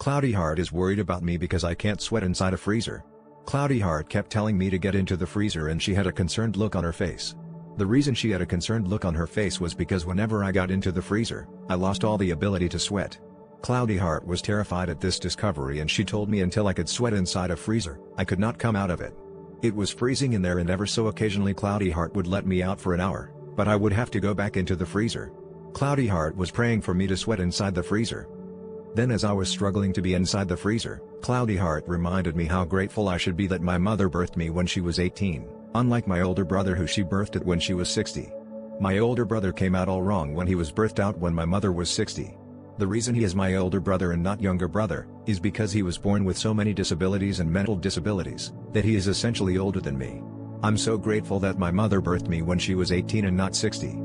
Cloudy Heart is worried about me because I can't sweat inside a freezer. Cloudy Heart kept telling me to get into the freezer and she had a concerned look on her face. The reason she had a concerned look on her face was because whenever I got into the freezer, I lost all the ability to sweat. Cloudy Heart was terrified at this discovery and she told me until I could sweat inside a freezer, I could not come out of it. It was freezing in there and ever so occasionally Cloudy Heart would let me out for an hour, but I would have to go back into the freezer. Cloudy Heart was praying for me to sweat inside the freezer. Then as I was struggling to be inside the freezer, Cloudy Heart reminded me how grateful I should be that my mother birthed me when she was 18, unlike my older brother who she birthed at when she was 60. My older brother came out all wrong when he was birthed out when my mother was 60. The reason he is my older brother and not younger brother, is because he was born with so many disabilities and mental disabilities, that he is essentially older than me. I'm so grateful that my mother birthed me when she was 18 and not 60.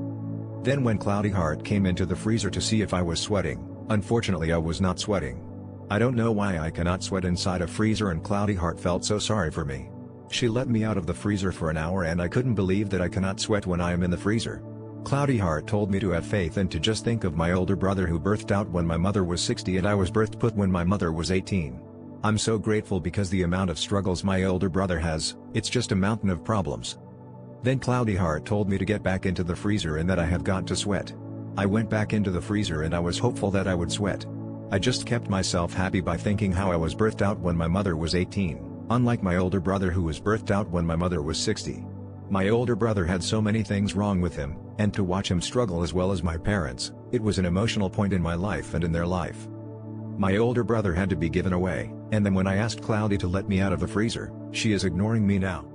Then when Cloudy Heart came into the freezer to see if I was sweating, unfortunately I was not sweating. I don't know why I cannot sweat inside a freezer and Cloudy Heart felt so sorry for me. She let me out of the freezer for an hour and I couldn't believe that I cannot sweat when I am in the freezer. Cloudy Heart told me to have faith and to just think of my older brother who birthed out when my mother was 60 and I was birthed put when my mother was 18. I'm so grateful because the amount of struggles my older brother has, it's just a mountain of problems. Then Cloudy Heart told me to get back into the freezer and that I have got to sweat. I went back into the freezer and I was hopeful that I would sweat. I just kept myself happy by thinking how I was birthed out when my mother was 18, unlike my older brother who was birthed out when my mother was 60. My older brother had so many things wrong with him, and to watch him struggle as well as my parents, it was an emotional point in my life and in their life. My older brother had to be given away, and then when I asked Cloudy to let me out of the freezer, she is ignoring me now.